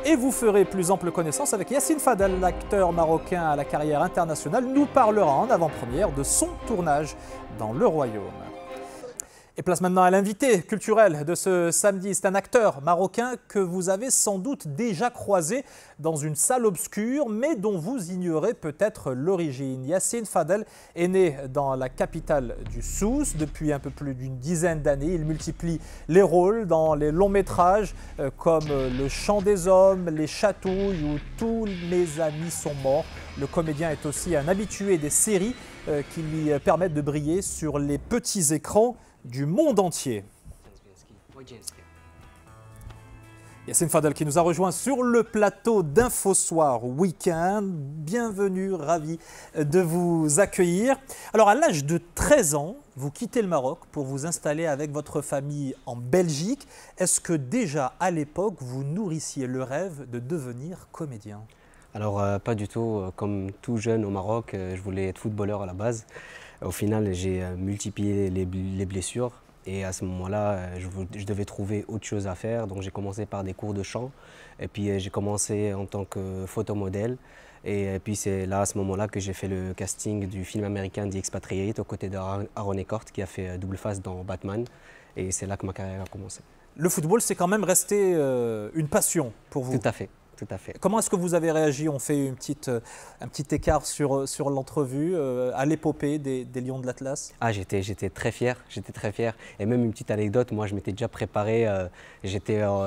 et vous ferez plus ample connaissance avec Yassine Fadel, l'acteur marocain à la carrière internationale, nous parlera en avant-première de son tournage dans le Royaume. Et place maintenant à l'invité culturel de ce samedi. C'est un acteur marocain que vous avez sans doute déjà croisé dans une salle obscure, mais dont vous ignorez peut-être l'origine. Yassine Fadel est né dans la capitale du Souss. Depuis un peu plus d'une dizaine d'années, il multiplie les rôles dans les longs métrages comme Le Chant des Hommes, Les Chatouilles ou Tous mes amis sont morts. Le comédien est aussi un habitué des séries qui lui permettent de briller sur les petits écrans du monde entier. Yassine Fadel qui nous a rejoint sur le plateau d'Infosoir Week-end. Bienvenue, ravi de vous accueillir. Alors à l'âge de 13 ans, vous quittez le Maroc pour vous installer avec votre famille en Belgique. Est-ce que déjà à l'époque, vous nourrissiez le rêve de devenir comédien ? Alors pas du tout, comme tout jeune au Maroc, je voulais être footballeur à la base. Au final, j'ai multiplié les blessures et à ce moment-là, je devais trouver autre chose à faire. Donc j'ai commencé par des cours de chant et puis j'ai commencé en tant que photomodèle. Et puis c'est là, à ce moment-là, que j'ai fait le casting du film américain The Expatriate aux côtés d'Aaron Eckhart qui a fait double face dans Batman. Et c'est là que ma carrière a commencé. Le football, c'est quand même resté une passion pour vous. Tout à fait. Tout à fait. Comment est-ce que vous avez réagi? On fait un petit écart sur l'entrevue à l'épopée des Lions de l'Atlas. Ah, j'étais très fier, Et même une petite anecdote, moi je m'étais déjà préparé,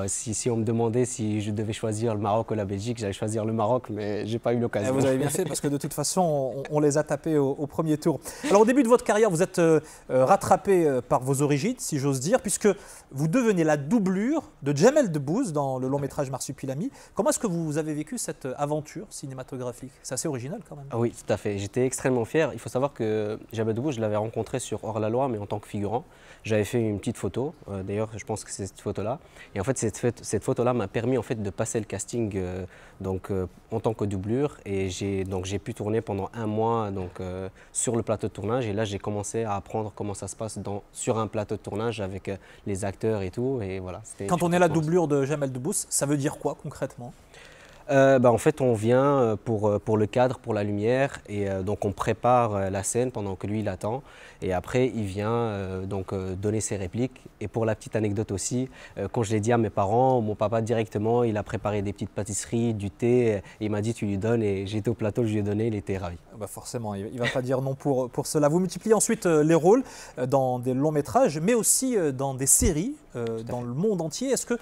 si on me demandait si je devais choisir le Maroc ou la Belgique, j'allais choisir le Maroc, mais j'ai pas eu l'occasion. Vous avez bien fait parce que de toute façon, on les a tapés au premier tour. Alors au début de votre carrière, vous êtes rattrapé par vos origines, si j'ose dire, puisque vous devenez la doublure de Jamel Debbouze dans le long métrage Marsupilami. Comment est-ce que vous avez vécu cette aventure cinématographique? C'est assez original quand même. Ah oui, tout à fait. J'étais extrêmement fier. Il faut savoir que Jamel Debbouze, je l'avais rencontré sur Hors-la-Loi, mais en tant que figurant. J'avais fait une petite photo. D'ailleurs, je pense que c'est cette photo-là. Et en fait, cette photo-là m'a permis en fait de passer le casting en tant que doublure. Et j'ai pu tourner pendant 1 mois sur le plateau de tournage. Et là, j'ai commencé à apprendre comment ça se passe sur un plateau de tournage avec les acteurs et tout. Et voilà. Quand on est la doublure de Jamel Debbouze, ça veut dire quoi concrètement? En fait, on vient pour le cadre, pour la lumière, et donc on prépare la scène pendant que lui il attend, et après il vient donner ses répliques. Et pour la petite anecdote aussi, quand je l'ai dit à mes parents, mon papa directement il a préparé des petites pâtisseries, du thé, et il m'a dit tu lui donnes, et j'étais au plateau, je lui ai donné, il était ravi. Forcément, il ne va pas dire non pour cela. Vous multipliez ensuite les rôles dans des longs métrages, mais aussi dans des séries dans le monde entier. Est-ce que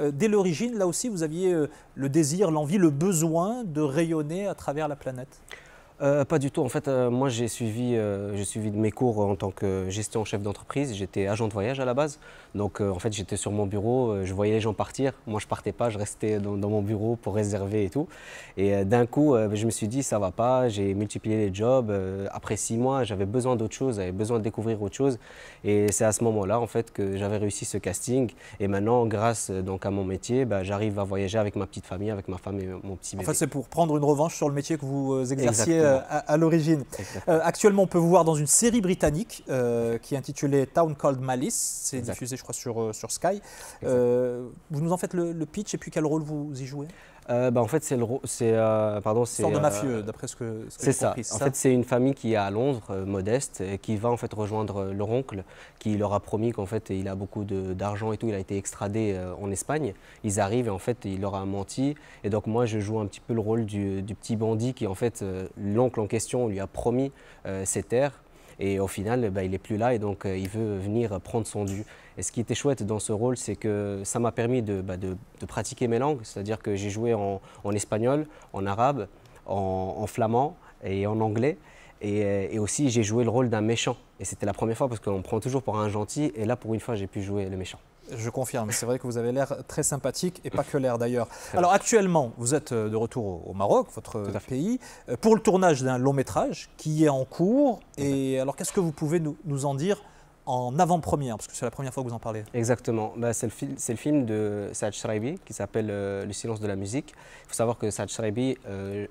dès l'origine, là aussi, vous aviez le désir, l'envie, le besoin de rayonner à travers la planète? Pas du tout. En fait, moi, j'ai suivi mes cours en tant que gestion chef d'entreprise. J'étais agent de voyage à la base. Donc, en fait, j'étais sur mon bureau, je voyais les gens partir. Moi, je partais pas, je restais dans mon bureau pour réserver et tout. Et d'un coup, je me suis dit, ça va pas. J'ai multiplié les jobs. Après 6 mois, j'avais besoin d'autre chose, j'avais besoin de découvrir autre chose. Et c'est à ce moment-là, en fait, que j'avais réussi ce casting. Et maintenant, grâce à mon métier, j'arrive à voyager avec ma petite famille, avec ma femme et mon petit bébé. En fait, c'est pour prendre une revanche sur le métier que vous exerciez à l'origine. Actuellement, on peut vous voir dans une série britannique qui est intitulée Town Called Malice. C'est diffusé, je crois, sur Sky. Vous nous en faites le pitch et puis quel rôle vous y jouez? En fait, c'est une sorte de mafieux, d'après ce que j'ai compris. En fait, c'est une famille qui est à Londres, modeste, qui va en fait rejoindre leur oncle, qui leur a promis qu'en fait il a beaucoup d'argent et tout. Il a été extradé en Espagne. Ils arrivent et en fait il leur a menti. Et donc moi, je joue un petit peu le rôle du petit bandit qui en fait l'oncle en question lui a promis ses terres. Et au final, il n'est plus là et donc il veut venir prendre son dû. Et ce qui était chouette dans ce rôle, c'est que ça m'a permis de pratiquer mes langues. C'est-à-dire que j'ai joué en espagnol, en arabe, en flamand et en anglais. Et aussi, j'ai joué le rôle d'un méchant. Et c'était la première fois parce qu'on me prend toujours pour un gentil. Et là, pour une fois, j'ai pu jouer le méchant. Je confirme, c'est vrai que vous avez l'air très sympathique et pas que l'air d'ailleurs. Alors actuellement, vous êtes de retour au Maroc, votre pays, pour le tournage d'un long métrage qui est en cours. Et alors, qu'est-ce que vous pouvez nous en dire en avant-première, parce que c'est la première fois que vous en parlez. Exactement. Bah, c'est le film de Saad Shraibi qui s'appelle Le silence de la musique. Il faut savoir que Saad Shraibi,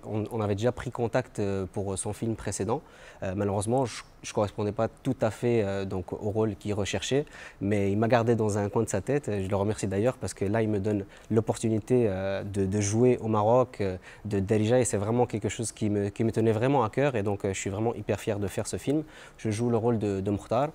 on avait déjà pris contact pour son film précédent. Malheureusement, je ne correspondais pas tout à fait donc, au rôle qu'il recherchait, mais il m'a gardé dans un coin de sa tête. Je le remercie d'ailleurs parce que là, il me donne l'opportunité de jouer au Maroc, de Darija, et c'est vraiment quelque chose qui me tenait vraiment à cœur. Et donc, je suis vraiment hyper fier de faire ce film. Je joue le rôle de Mukhtar.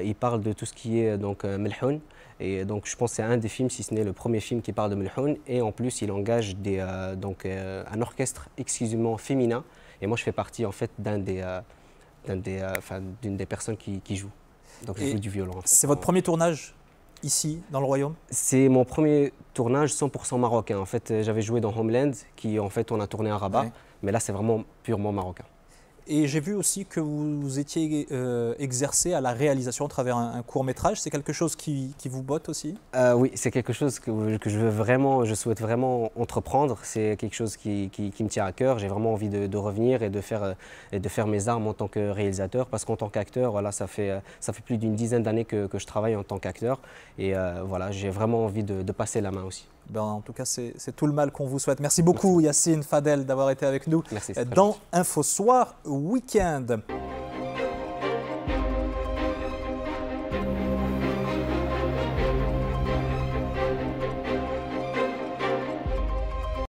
Il parle de tout ce qui est donc Melhoun, et donc je pense que c'est un des films, si ce n'est le premier film qui parle de Melhoun, et en plus il engage un orchestre exclusivement féminin, et moi je fais partie en fait d'une des personnes qui joue. Donc je joue du violon. En fait. C'est votre premier tournage ici dans le Royaume? C'est mon premier tournage 100% marocain. En fait, j'avais joué dans Homeland, qui en fait on a tourné à Rabat, ouais. Mais là c'est vraiment purement marocain. Et j'ai vu aussi que vous étiez exercé à la réalisation à travers un court-métrage. C'est quelque chose qui vous botte aussi? Oui, c'est quelque chose que je souhaite vraiment entreprendre. C'est quelque chose qui me tient à cœur. J'ai vraiment envie de revenir et de faire mes armes en tant que réalisateur. Parce qu'en tant qu'acteur, voilà, ça fait plus d'une dizaine d'années que je travaille en tant qu'acteur. Et voilà, j'ai vraiment envie de passer la main aussi. Ben, en tout cas, c'est tout le mal qu'on vous souhaite. Merci beaucoup, Yassine Fadel, d'avoir été avec nous. Merci, dans Info Soir Week-end.